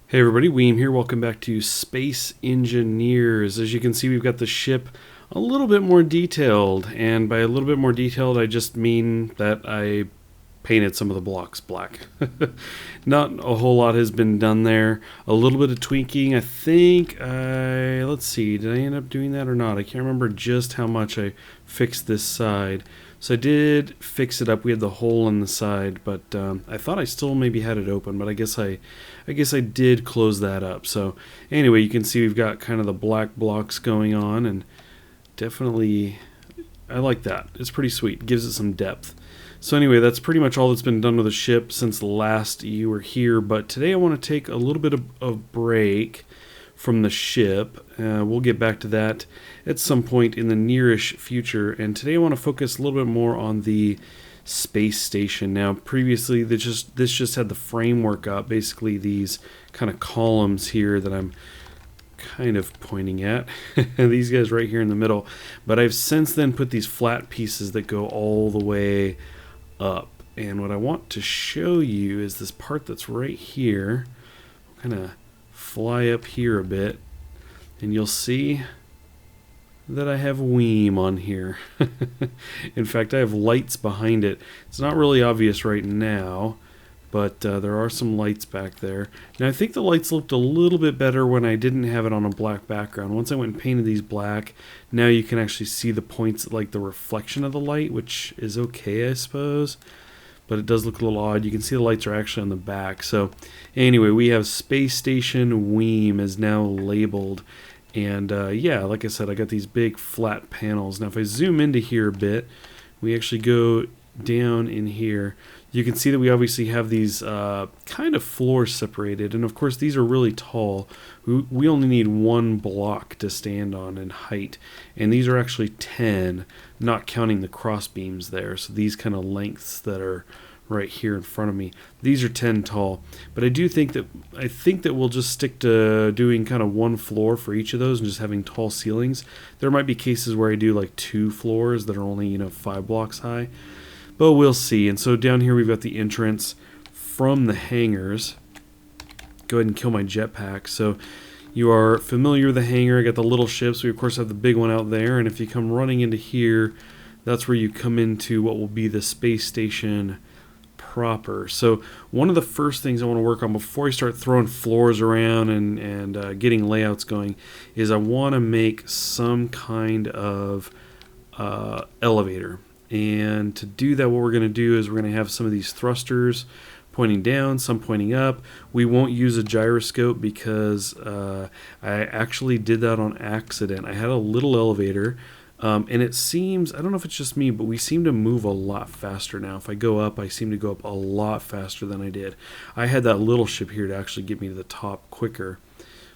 Hey everybody, Weem here. Welcome back to Space Engineers. As you can see, we've got the ship a little bit more detailed, and by a little bit more detailed, I just mean that I painted some of the blocks black. Not a whole lot has been done there. A little bit of tweaking. I think let's see, did I end up doing that or not? I can't remember just how much I fixed this side. So I did fix it up. We had the hole in the side, but I thought I still maybe had it open, but I guess I did close that up. So anyway, you can see we've got kind of the black blocks going on, and definitely I like that. It's pretty sweet. It gives it some depth. So anyway, that's pretty much all that's been done with the ship since last you were here. But today I want to take a little bit of break from the ship. We'll get back to that at some point in the nearish future. And today I want to focus a little bit more on the space station. Now, previously, this just had the framework up, basically these kind of columns here that I'm kind of pointing at. These guys right here in the middle. But I've since then put these flat pieces that go all the way up. And what I want to show you is this part that's right here. Kind of fly up here a bit, and you'll see that I have Weem on here. In fact, I have lights behind it. It's not really obvious right now, but there are some lights back there. Now, I think the lights looked a little bit better when I didn't have it on a black background. Once I went and painted these black, now you can actually see the points, like the reflection of the light, which is okay, I suppose. But it does look a little odd. You can see the lights are actually on the back. So anyway, we have Space Station Weem is now labeled. And yeah, like I said, I got these big flat panels. Now if I zoom into here a bit, we actually go down in here. You can see that we obviously have these kind of floors separated. And of course, these are really tall. We only need one block to stand on in height. And these are actually 10, not counting the cross beams there. So these kind of lengths that are right here in front of me, these are 10 tall. But I think that we'll just stick to doing kind of one floor for each of those and just having tall ceilings. There might be cases where I do like 2 floors that are only 5 blocks high. But we'll see. And so down here we've got the entrance from the hangars. Go ahead and kill my jetpack. So you are familiar with the hangar. I got the little ships. We of course have the big one out there. And if you come running into here, that's where you come into what will be the space station proper. So one of the first things I want to work on before I start throwing floors around and getting layouts going is I want to make some kind of elevator. And to do that, what we're going to do is we're going to have some of these thrusters pointing down, some pointing up. We won't use a gyroscope because I actually did that on accident. I had a little elevator, and it seems, I don't know if it's just me, but we seem to move a lot faster now. If I go up, I seem to go up a lot faster than I did. I had that little ship here to actually get me to the top quicker,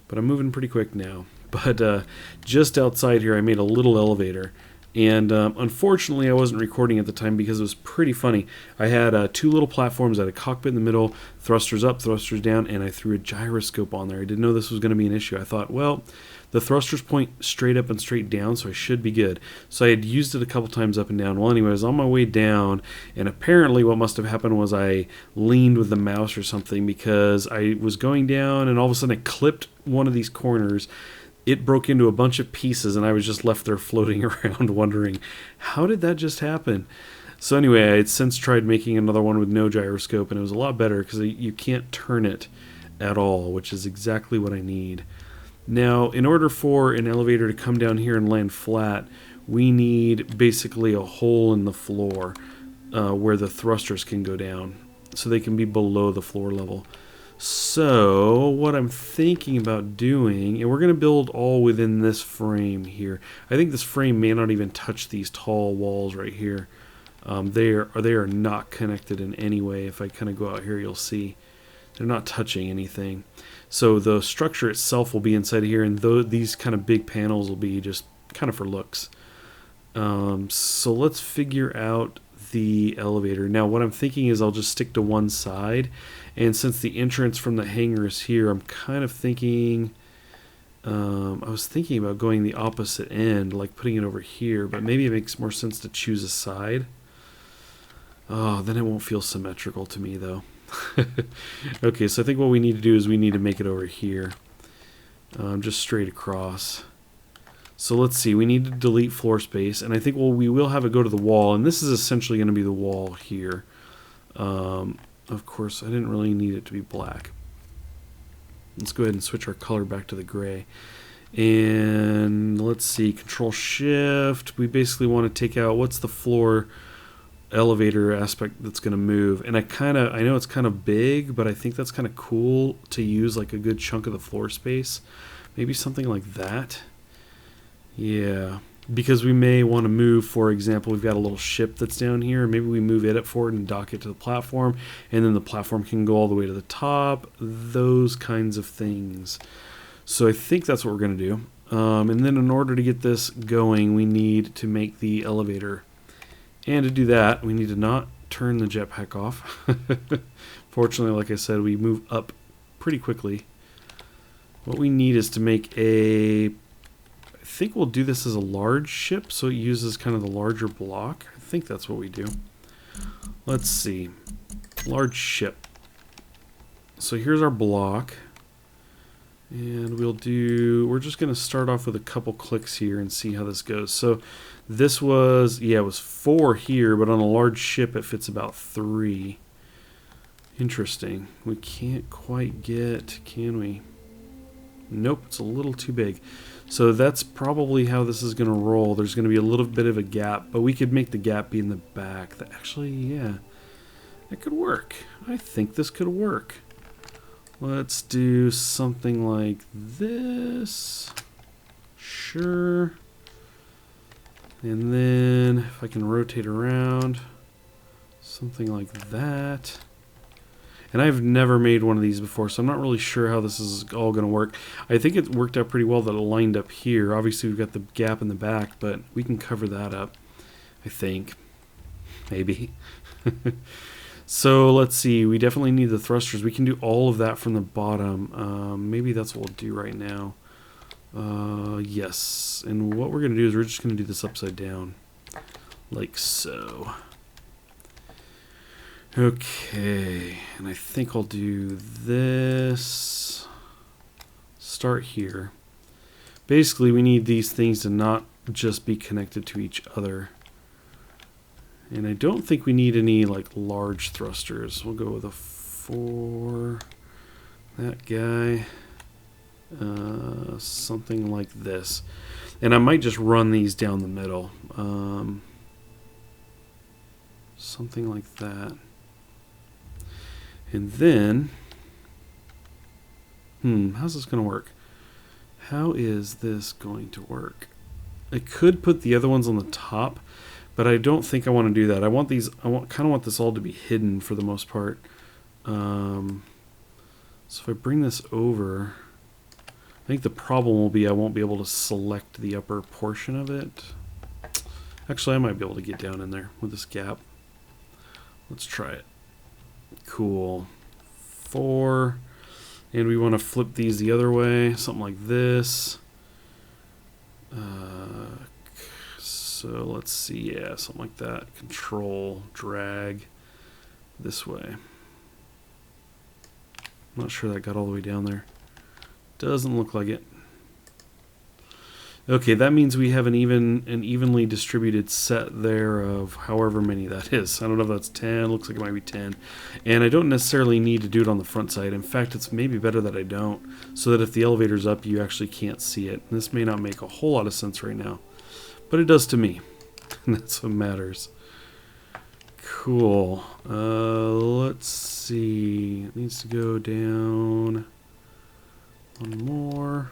but I'm moving pretty quick now. But just outside here, I made a little elevator. And unfortunately, I wasn't recording at the time because it was pretty funny. I had 2 little platforms. I had a cockpit in the middle, thrusters up, thrusters down, and I threw a gyroscope on there. I didn't know this was going to be an issue. I thought, well, the thrusters point straight up and straight down, so I should be good. So I had used it a couple times up and down. Well, anyway, I was on my way down, and apparently what must have happened was I leaned with the mouse or something because I was going down, and all of a sudden I clipped one of these corners. It broke into a bunch of pieces, and I was just left there floating around wondering, how did that just happen? So anyway, I had since tried making another one with no gyroscope, and it was a lot better because you can't turn it at all, which is exactly what I need. Now, in order for an elevator to come down here and land flat, we need basically a hole in the floor where the thrusters can go down, so they can be below the floor level. So what I'm thinking about doing, and we're going to build all within this frame here. I think this frame may not even touch these tall walls right here. They are not connected in any way. If I kind of go out here, you'll see they're not touching anything. So the structure itself will be inside here, and these kind of big panels will be just kind of for looks. So let's figure out the elevator. Now what I'm thinking is I'll just stick to one side, and since the entrance from the hangar is here, I'm kind of thinking I was thinking about going the opposite end, like putting it over here, but maybe it makes more sense to choose a side. Oh, then it won't feel symmetrical to me though. Okay, so I think what we need to do is we need to make it over here. Just straight across. So let's see, we need to delete floor space, and I think we will have it go to the wall, and this is essentially going to be the wall here. Of course, I didn't really need it to be black. Let's go ahead and switch our color back to the gray. And let's see, Control Shift. We basically want to take out what's the floor elevator aspect that's going to move. And I know it's kind of big, but I think that's kind of cool to use like a good chunk of the floor space. Maybe something like that. Yeah, because we may want to move, for example, we've got a little ship that's down here. Maybe we move it forward and dock it to the platform, and then the platform can go all the way to the top. Those kinds of things. So I think that's what we're going to do. And then in order to get this going, we need to make the elevator. And to do that, we need to not turn the jetpack off. Fortunately, like I said, we move up pretty quickly. What we need is to make I think we'll do this as a large ship, so it uses kind of the larger block. I think that's what we do. Let's see. Large ship. So here's our block. And we're just going to start off with a couple clicks here and see how this goes. So this was, yeah, it was 4 here, but on a large ship it fits about 3. Interesting. We can't quite get, can we? Nope, it's a little too big. So that's probably how this is going to roll. There's going to be a little bit of a gap, but we could make the gap be in the back. That actually, yeah, that could work. I think this could work. Let's do something like this. Sure. And then if I can rotate around, something like that. And I've never made one of these before, so I'm not really sure how this is all going to work. I think it worked out pretty well that it lined up here. Obviously, we've got the gap in the back, but we can cover that up, I think. Maybe. So let's see. We definitely need the thrusters. We can do all of that from the bottom. Maybe that's what we'll do right now. Yes. And what we're going to do is we're just going to do this upside down. Like so. Okay, and I think I'll do this. Start here. Basically, we need these things to not just be connected to each other. And I don't think we need any like large thrusters. We'll go with a 4. That guy. Something like this. And I might just run these down the middle. Something like that. And then, how's this going to work? How is this going to work? I could put the other ones on the top, but I don't think I want to do that. I kind of want this all to be hidden for the most part. So if I bring this over, I think the problem will be I won't be able to select the upper portion of it. Actually, I might be able to get down in there with this gap. Let's try it. Cool. 4. And we want to flip these the other way. Something like this. So let's see. Yeah, something like that. Control, drag this way. I'm not sure that got all the way down there. Doesn't look like it. Okay, that means we have an evenly distributed set there of however many that is. I don't know if that's 10. Looks like it might be 10. And I don't necessarily need to do it on the front side. In fact, it's maybe better that I don't, so that if the elevator's up, you actually can't see it. And this may not make a whole lot of sense right now, but it does to me. And that's what matters. Cool. Let's see. It needs to go down one more.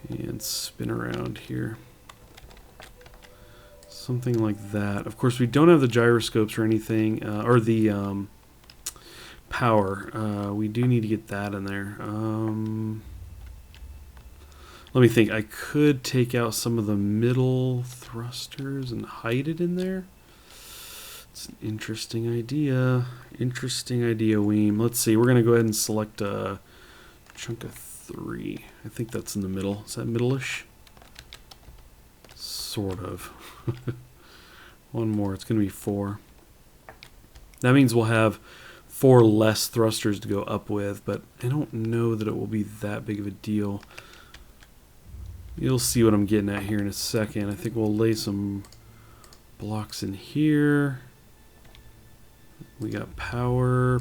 And spin around here. Something like that. Of course, we don't have the gyroscopes or anything, or the power. We do need to get that in there. Let me think. I could take out some of the middle thrusters and hide it in there. It's an interesting idea. Interesting idea, Weem. Let's see. We're going to go ahead and select a chunk of 3. I think that's in the middle. Is that middle-ish? Sort of. One more. It's going to be 4. That means we'll have 4 less thrusters to go up with, but I don't know that it will be that big of a deal. You'll see what I'm getting at here in a second. I think we'll lay some blocks in here. We got power.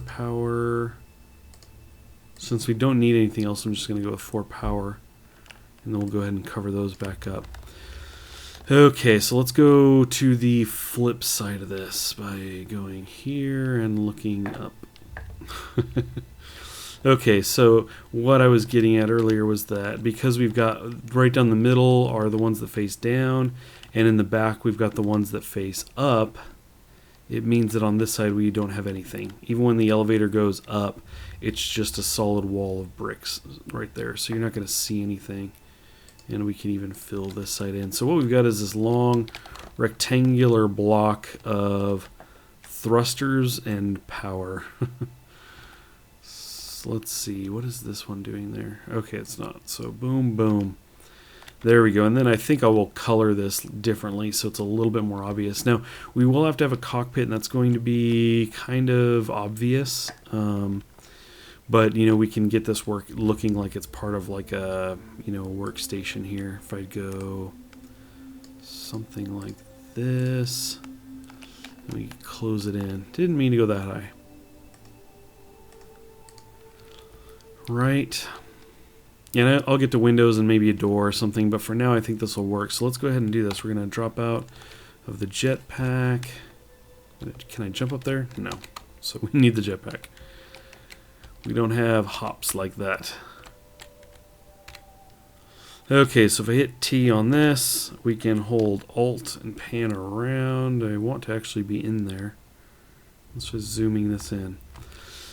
Since we don't need anything else, I'm just going to go with 4 power. And then we'll go ahead and cover those back up. Okay, so let's go to the flip side of this by going here and looking up. Okay, so what I was getting at earlier was that because we've got right down the middle are the ones that face down, and in the back we've got the ones that face up, it means that on this side we don't have anything. Even when the elevator goes up, it's just a solid wall of bricks right there, so you're not going to see anything. And we can even fill this side in. So what we've got is this long rectangular block of thrusters and power. So let's see, what is this one doing there? Okay, it's not. So boom, boom. There we go. And then I think I will color this differently so it's a little bit more obvious. Now, we will have to have a cockpit, and that's going to be kind of obvious. But, you know, we can get this work looking like it's part of like a, you know, workstation here. If I go something like this, let me close it in. Didn't mean to go that high. Right. And I'll get to windows and maybe a door or something, but for now I think this will work. So let's go ahead and do this. We're going to drop out of the jetpack. Can I jump up there? No. So we need the jetpack. We don't have hops like that. Okay, so if I hit T on this, we can hold Alt and pan around. I want to actually be in there. Let's just zooming this in.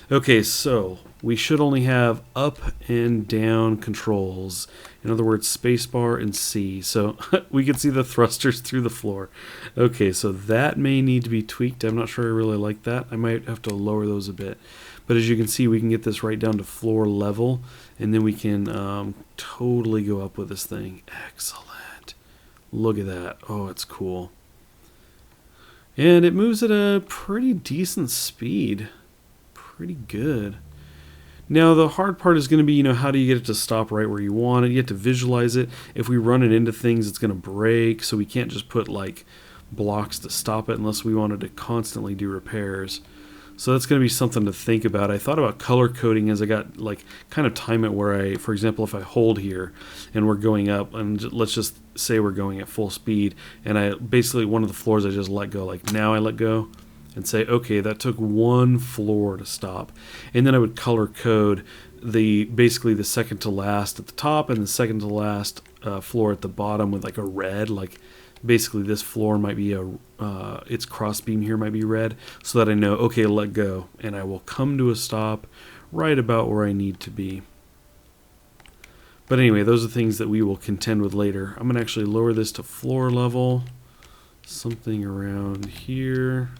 Okay, so we should only have up and down controls. In other words, spacebar and C. So we can see the thrusters through the floor. Okay, so that may need to be tweaked. I'm not sure I really like that. I might have to lower those a bit. But as you can see, we can get this right down to floor level, and then we can totally go up with this thing. Excellent. Look at that. Oh, it's cool. And it moves at a pretty decent speed. Pretty good. Now, the hard part is going to be, you know, how do you get it to stop right where you want it? You have to visualize it. If we run it into things, it's going to break, so we can't just put, like, blocks to stop it unless we wanted to constantly do repairs. So that's going to be something to think about. I thought about color coding as I got, like, kind of time it where I, for example, if I hold here and we're going up, and let's just say we're going at full speed, and I basically, one of the floors I just let go, like now I let go, and say, okay, that took 1 floor to stop. And then I would color code basically the second to last at the top and the second to last floor at the bottom with like a red, like basically this floor might be its crossbeam here might be red, so that I know, okay, let go, and I will come to a stop right about where I need to be. But anyway, those are things that we will contend with later. I'm going to actually lower this to floor level, something around here.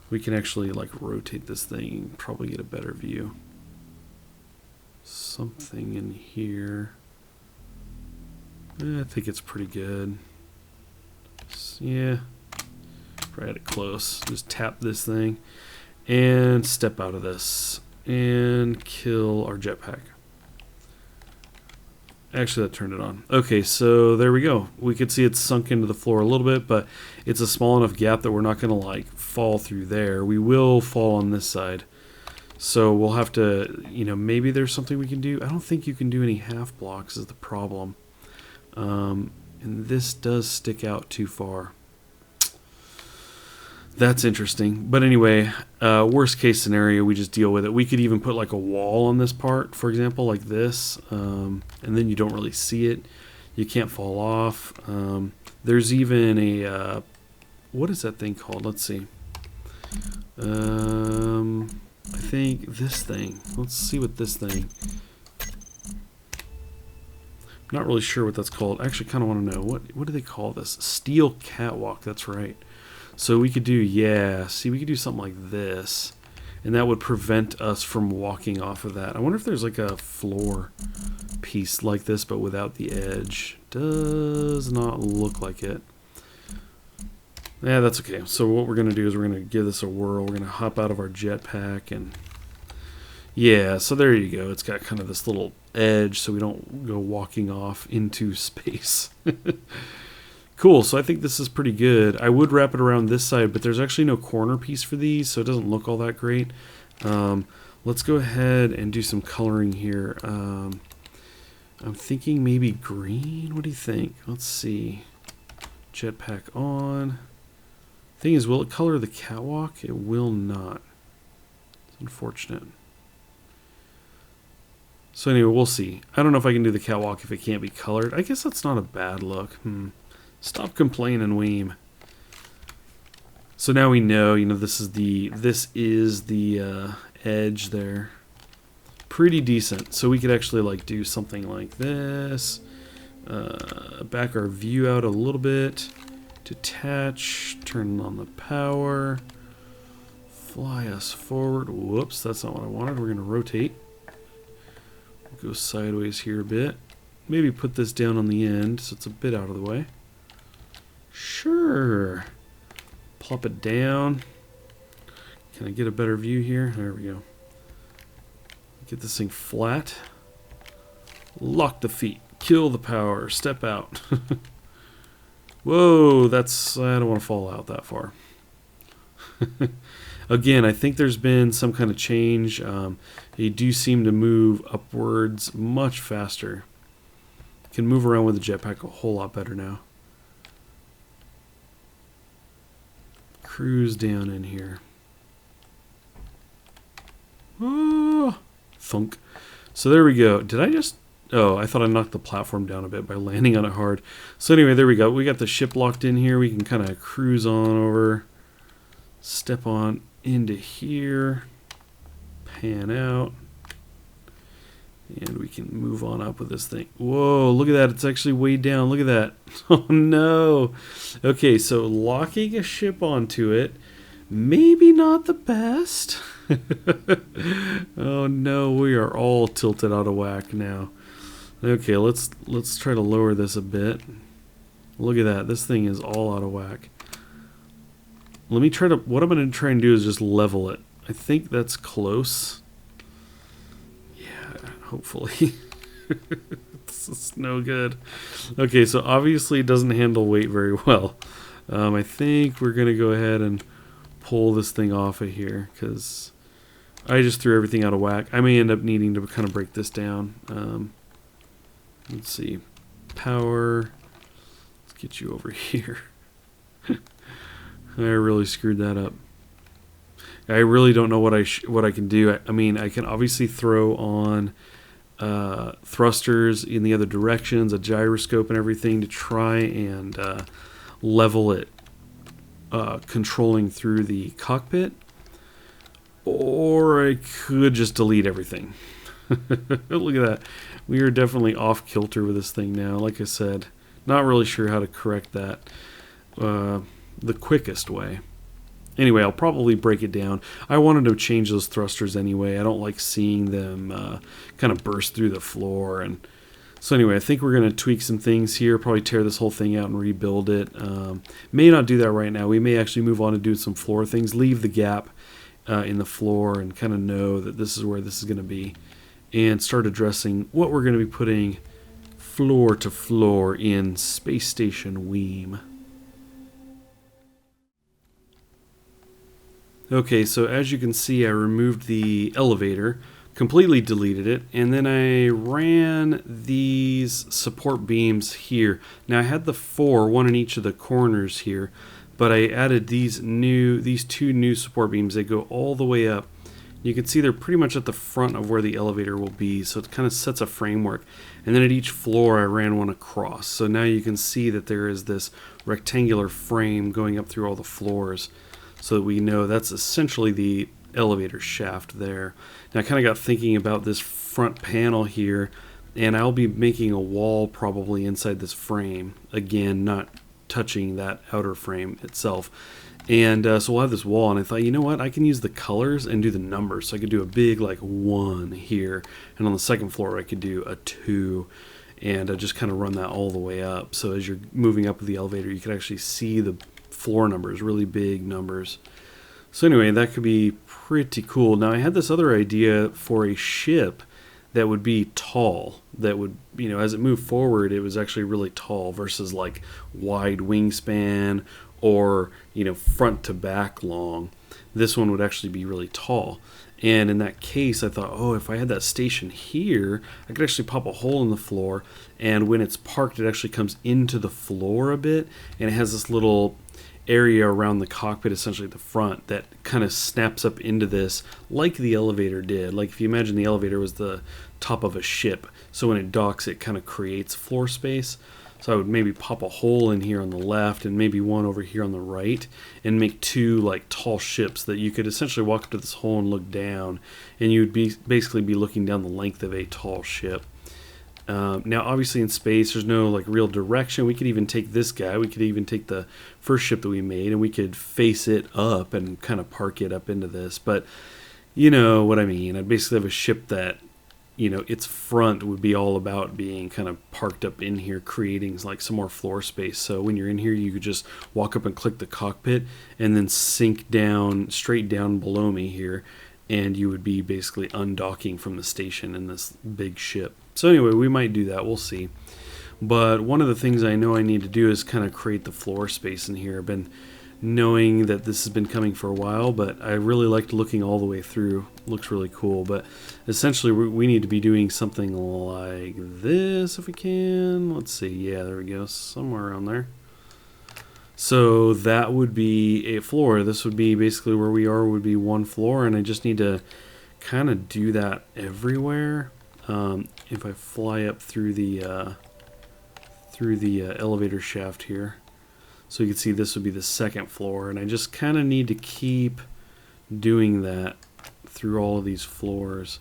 We can actually like rotate this thing and probably get a better view. Something in here. I think it's pretty good. Yeah, probably had it close. Just tap this thing and step out of this and kill our jetpack. Actually, that turned it on. Okay, so there we go. We could see it's sunk into the floor a little bit, but it's a small enough gap that we're not going to like fall through there. We will fall on this side. So we'll have to, you know, maybe there's something we can do. I don't think you can do any half blocks is the problem. And this does stick out too far. That's interesting. But anyway, worst case scenario, we just deal with it. We could even put like a wall on this part, for example, like this. And then you don't really see it. You can't fall off. There's even a, what is that thing called? Let's see. I think this thing. Let's see what this thing. I'm not really sure what that's called. I actually kind of want to know. What do they call this? Steel catwalk. That's right. So we could do, yeah, see, we could do something like this. And that would prevent us from walking off of that. I wonder if there's like a floor piece like this, but without the edge. Does not look like it. Yeah, that's okay. So what we're going to do is we're going to give this a whirl. We're going to hop out of our jetpack and yeah, so there you go. It's got kind of this little edge so we don't go walking off into space. Cool, so I think this is pretty good. I would wrap it around this side, but there's actually no corner piece for these, so it doesn't look all that great. Let's go ahead and do some coloring here. I'm thinking maybe green. What do you think? Let's see. Jetpack on. Thing is, will it color the catwalk? It will not. It's unfortunate. So anyway, we'll see. I don't know if I can do the catwalk if it can't be colored. I guess that's not a bad look. Stop complaining, Weem. So now we know, this is the edge there. Pretty decent. So we could actually like do something like this. Back our view out a little bit. Detach. Turn on the power. Fly us forward. Whoops, that's not what I wanted. We're going to rotate. Go sideways here a bit. Maybe put this down on the end so it's a bit out of the way. Sure. Plop it down. Can I get a better view here? There we go. Get this thing flat. Lock the feet. Kill the power. Step out. Whoa, I don't want to fall out that far. Again, I think there's been some kind of change. They do seem to move upwards much faster. Can move around with the jetpack a whole lot better now. Cruise down in here. Oh, thunk. So there we go. Did I just... Oh, I thought I knocked the platform down a bit by landing on it hard. So anyway, there we go. We got the ship locked in here. We can kind of cruise on over. Step on into here. Pan out. And we can move on up with this thing. Whoa, look at that. It's actually way down. Look at that. Oh, no. Okay, so locking a ship onto it, maybe not the best. Oh, no. We are all tilted out of whack now. Okay, let's try to lower this a bit. Look at that. This thing is all out of whack. Let me try to... What I'm going to try and do is just level it. I think that's close. Hopefully. This is no good. Okay, so obviously it doesn't handle weight very well. I think we're going to go ahead and pull this thing off of here because I just threw everything out of whack. I may end up needing to kind of break this down. Let's see. Power. Let's get you over here. I really screwed that up. I really don't know what I can do. I mean, I can obviously throw on thrusters in the other directions, a gyroscope and everything to try and level it, controlling through the cockpit. Or I could just delete everything. Look at that. We are definitely off kilter with this thing now. Like I said, not really sure how to correct that the quickest way. Anyway, I'll probably break it down. I wanted to change those thrusters anyway. I don't like seeing them kind of burst through the floor. And so anyway, I think we're going to tweak some things here, probably tear this whole thing out and rebuild it. May not do that right now. We may actually move on to do some floor things, leave the gap in the floor and kind of know that this is where this is going to be. And start addressing what we're going to be putting floor to floor in Space Station Weem. Okay, so as you can see, I removed the elevator, completely deleted it, and then I ran these support beams here. Now I had the four, one in each of the corners here, but I added these two new support beams. They go all the way up. You can see they're pretty much at the front of where the elevator will be, so it kind of sets a framework. And then at each floor I ran one across. So now you can see that there is this rectangular frame going up through all the floors, so that we know that's essentially the elevator shaft there. Now I kind of got thinking about this front panel here, and I'll be making a wall probably inside this frame. Again, not touching that outer frame itself. And so we'll have this wall, and I thought, you know what, I can use the colors and do the numbers. So I could do a big like 1 here, and on the second floor I could do a 2, and just kind of run that all the way up. So as you're moving up with the elevator, you can actually see the floor numbers, really big numbers. So anyway, that could be pretty cool. Now I had this other idea for a ship that would be tall, that would, you know, as it moved forward, it was actually really tall versus like wide wingspan or, you know, front to back long. This one would actually be really tall. And in that case, I thought, oh, if I had that station here, I could actually pop a hole in the floor, and when it's parked, it actually comes into the floor a bit, and it has this little area around the cockpit, essentially at the front, that kind of snaps up into this like the elevator did. Like if you imagine the elevator was the top of a ship, so when it docks, it kind of creates floor space. So I would maybe pop a hole in here on the left and maybe one over here on the right and make two like tall ships that you could essentially walk up to this hole and look down, and you would basically be looking down the length of a tall ship. Now obviously in space there's no like real direction. We could even take this guy, we could even take the first ship that we made, and we could face it up and kind of park it up into this, but you know what I mean. I'd basically have a ship that, you know, its front would be all about being kind of parked up in here, creating like some more floor space. So when you're in here, you could just walk up and click the cockpit and then sink down, straight down below me here, and you would be basically undocking from the station in this big ship. So anyway, we might do that, we'll see. But one of the things I know I need to do is kind of create the floor space in here. I've been knowing that this has been coming for a while, but I really liked looking all the way through. Looks really cool, but essentially we need to be doing something like this if we can. Let's see, yeah, there we go, somewhere around there. So that would be a floor. This would be basically where we are, would be one floor, and I just need to kind of do that everywhere. If I fly up through the elevator shaft here, so you can see this would be the second floor, and I just kind of need to keep doing that through all of these floors.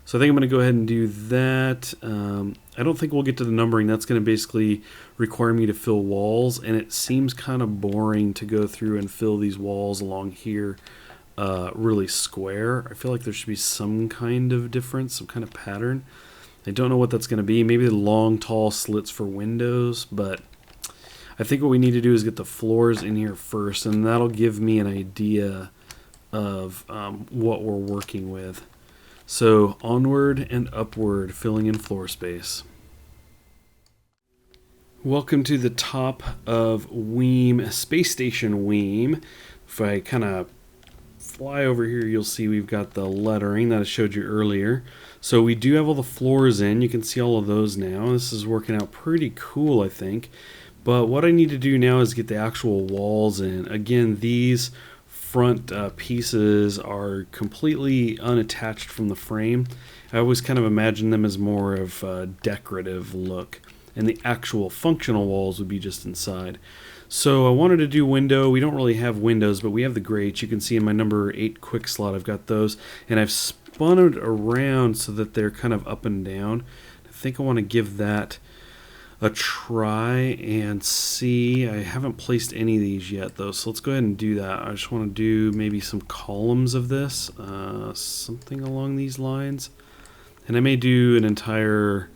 So I think I'm going to go ahead and do that. I don't think we'll get to the numbering. That's going to basically require me to fill walls, and it seems kind of boring to go through and fill these walls along here really square. I feel like there should be some kind of difference, some kind of pattern. I don't know what that's going to be. Maybe the long, tall slits for windows, but I think what we need to do is get the floors in here first, and that'll give me an idea of what we're working with. So onward and upward, filling in floor space. Welcome to the top of Weem, Space Station Weem. If I kind of fly over here, you'll see we've got the lettering that I showed you earlier. So we do have all the floors in. You can see all of those now. This is working out pretty cool, I think. But what I need to do now is get the actual walls in. Again, these front pieces are completely unattached from the frame. I always kind of imagine them as more of a decorative look, and the actual functional walls would be just inside. So I wanted to do window. We don't really have windows, but we have the grates. You can see in my number 8 quick slot I've got those, and I've spun it around so that they're kind of up and down. I think I want to give that a try and see. I haven't placed any of these yet though, so let's go ahead and do that. I just want to do maybe some columns of this, something along these lines, and I may do an entire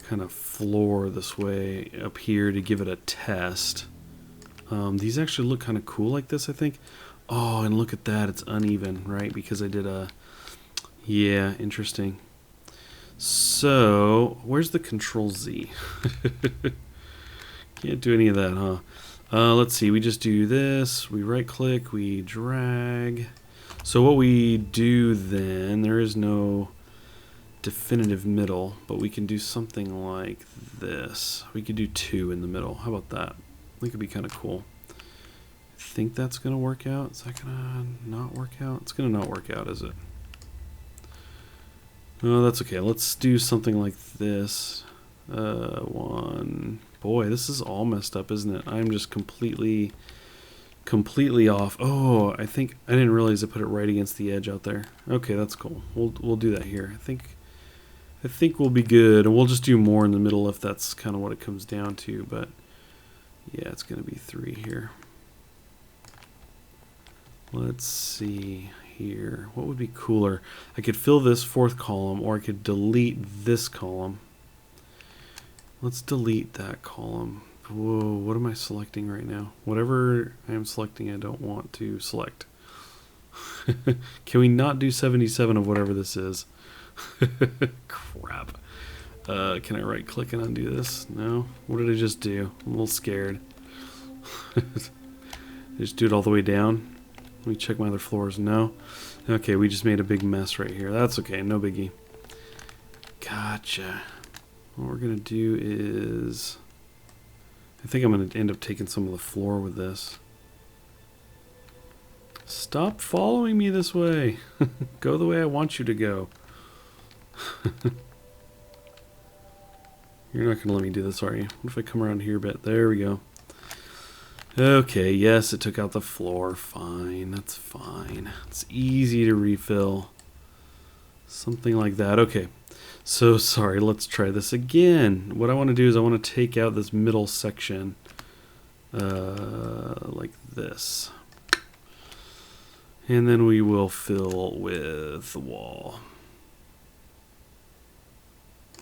kind of floor this way up here to give it a test. These actually look kind of cool like this, I think. Oh, and look at that, it's uneven, right? Because I did a, yeah, interesting. So, where's the Control Z? Can't do any of that, huh? Let's see, we just do this, we right click, we drag. So what we do then, there is no definitive middle, but we can do something like this. We could do 2 in the middle. How about that? I think it'd be kind of cool. I think that's going to work out. Is that going to not work out? It's going to not work out, is it? No, that's okay. Let's do something like this. One. Boy, this is all messed up, isn't it? I'm just completely off. Oh, I think I didn't realize I put it right against the edge out there. Okay, that's cool. We'll do that here. I think we'll be good, and we'll just do more in the middle if that's kind of what it comes down to. But yeah, it's going to be 3 here. Let's see here. What would be cooler? I could fill this 4th column, or I could delete this column. Let's delete that column. Whoa, what am I selecting right now? Whatever I am selecting, I don't want to select. Can we not do 77 of whatever this is? Crap. Can I right click and undo this? No? What did I just do? I'm a little scared. Just do it all the way down. Let me check my other floors. No? Okay, we just made a big mess right here. That's okay, no biggie. Gotcha. What we're going to do is... I think I'm going to end up taking some of the floor with this. Stop following me this way. Go the way I want you to go. You're not going to let me do this, are you? What if I come around here a bit? There we go. Okay, yes, it took out the floor. Fine, that's fine. It's easy to refill. Something like that. Okay, so sorry, let's try this again. What I want to do is I want to take out this middle section like this. And then we will fill with the wall.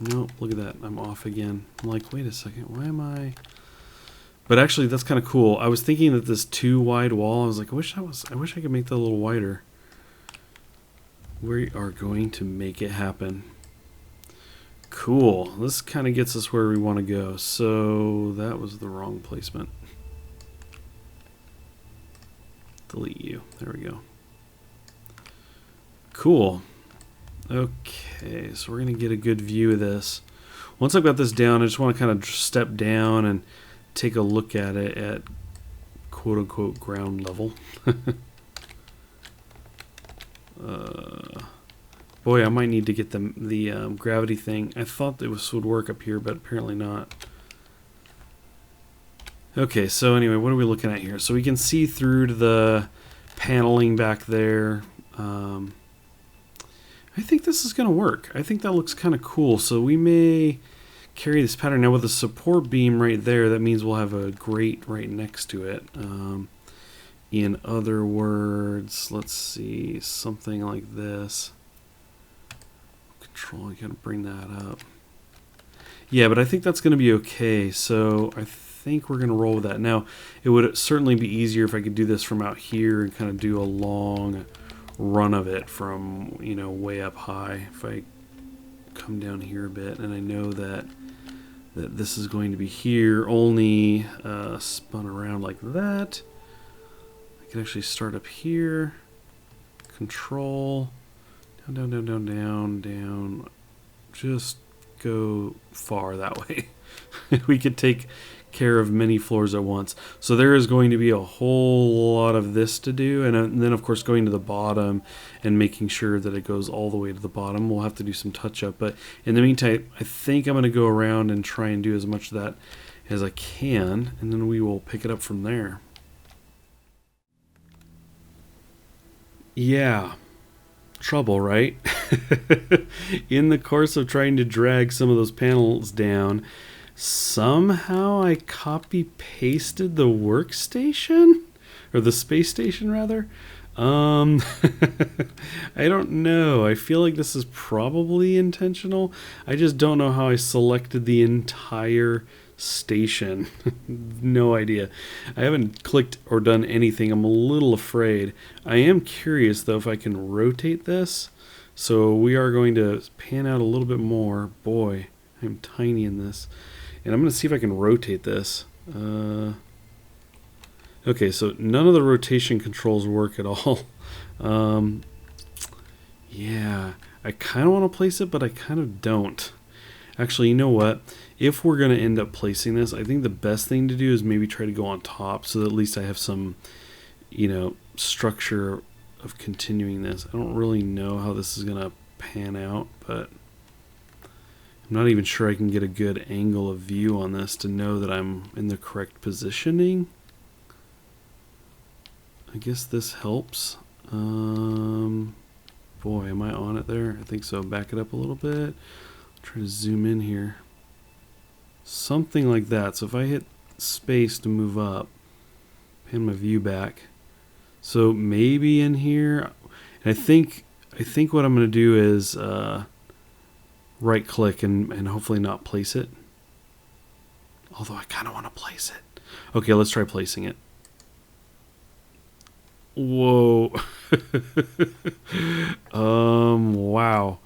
Nope, look at that. I'm off again. I'm like, wait a second, why am I... But actually, that's kind of cool. I was thinking that this too wide wall, I was like, I wish I could make that a little wider. We are going to make it happen. Cool. This kind of gets us where we want to go. So that was the wrong placement. Delete you. There we go. Cool. Okay, so we're going to get a good view of this. Once I've got this down, I just want to kind of step down and take a look at it at quote-unquote ground level. Boy, I might need to get the gravity thing. I thought this would work up here, but apparently not. Okay, so anyway, what are we looking at here? So we can see through to the paneling back there. I think this is going to work. I think that looks kind of cool. So we may carry this pattern. Now with the support beam right there, that means we'll have a grate right next to it. In other words, let's see, something like this. Control, I gotta bring that up. Yeah, but I think that's going to be okay. So I think we're going to roll with that. Now, it would certainly be easier if I could do this from out here and kind of do a long run of it from, you know, way up high. If I come down here a bit, and I know that this is going to be here, only spun around like that. I can actually start up here, control, down, down, down, down, down, down, just go far that way. We could take care of many floors at once. So there is going to be a whole lot of this to do, and then of course going to the bottom and making sure that it goes all the way to the bottom. We'll have to do some touch up, but in the meantime I think I'm going to go around and try and do as much of that as I can, and then we will pick it up from there. Yeah, trouble, right? In the course of trying to drag some of those panels down, somehow I copy pasted the workstation, or the space station rather. I don't know. I feel like this is probably intentional. I just don't know how I selected the entire station. No idea. I haven't clicked or done anything. I'm a little afraid. I am curious though if I can rotate this. So we are going to pan out a little bit more. Boy, I'm tiny in this. And I'm going to see if I can rotate this. Okay, so none of the rotation controls work at all. Yeah, I kind of want to place it, but I kind of don't. Actually, you know what? If we're going to end up placing this, I think the best thing to do is maybe try to go on top so that at least I have some, you know, structure of continuing this. I don't really know how this is going to pan out, but I'm not even sure I can get a good angle of view on this to know that I'm in the correct positioning. I guess this helps. Boy, am I on it there? I think so. Back it up a little bit. Try to zoom in here. Something like that. So if I hit space to move up, pan my view back. So maybe in here, and I think what I'm going to do is right click and hopefully not place it. Although I kind of want to place it. Okay, let's try placing it. Whoa. Wow.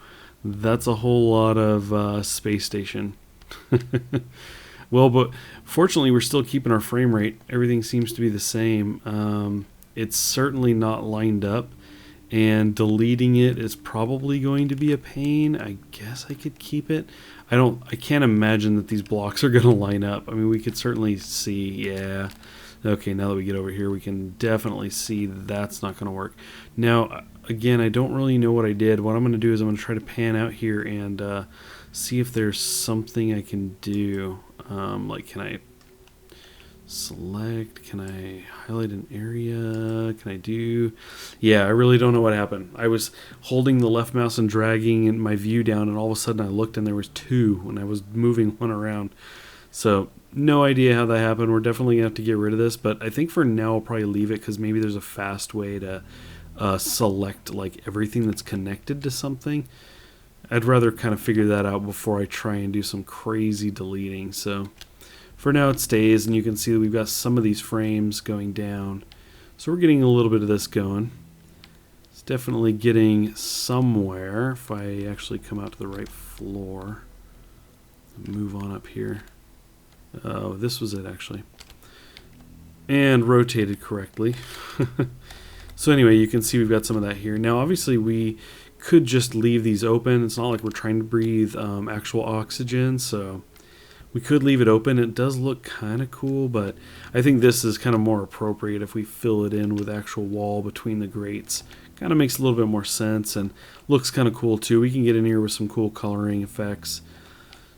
That's a whole lot of space station. Well, but fortunately, we're still keeping our frame rate. Everything seems to be the same. It's certainly not lined up, and deleting it is probably going to be a pain. I guess I could keep it. I can't imagine that these blocks are going to line up. I mean, we could certainly see, yeah. Okay, now that we get over here, we can definitely see that's not going to work. Now, again, I don't really know what I did. What I'm going to do is I'm going to try to pan out here and see if there's something I can do. Like, can I select? Can I highlight an area? Can I do? Yeah, I really don't know what happened. I was holding the left mouse and dragging my view down, and all of a sudden I looked and there was two when I was moving one around. So no idea how that happened. We're definitely going to have to get rid of this, but I think for now I'll probably leave it because maybe there's a fast way to select like everything that's connected to something. I'd rather kind of figure that out before I try and do some crazy deleting. So for now it stays, and you can see that we've got some of these frames going down. So we're getting a little bit of this going. It's definitely getting somewhere if I actually come out to the right floor. Move on up here. Oh, this was it actually. And rotated correctly. So anyway, you can see we've got some of that here. Now obviously we could just leave these open. It's not like we're trying to breathe actual oxygen, so we could leave it open. It does look kind of cool, but I think this is kind of more appropriate if we fill it in with actual wall between the grates. Kind of makes a little bit more sense and looks kind of cool too. We can get in here with some cool coloring effects.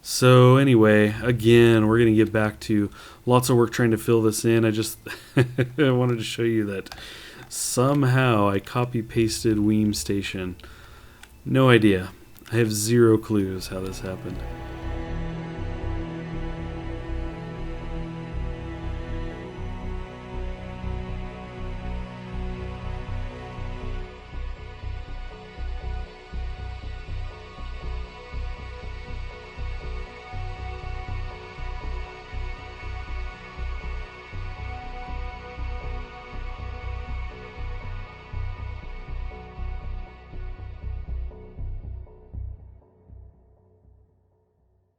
So anyway, again, we're going to get back to lots of work trying to fill this in. I just I wanted to show you that somehow I copy-pasted Weem Station. No idea. I have zero clues how this happened.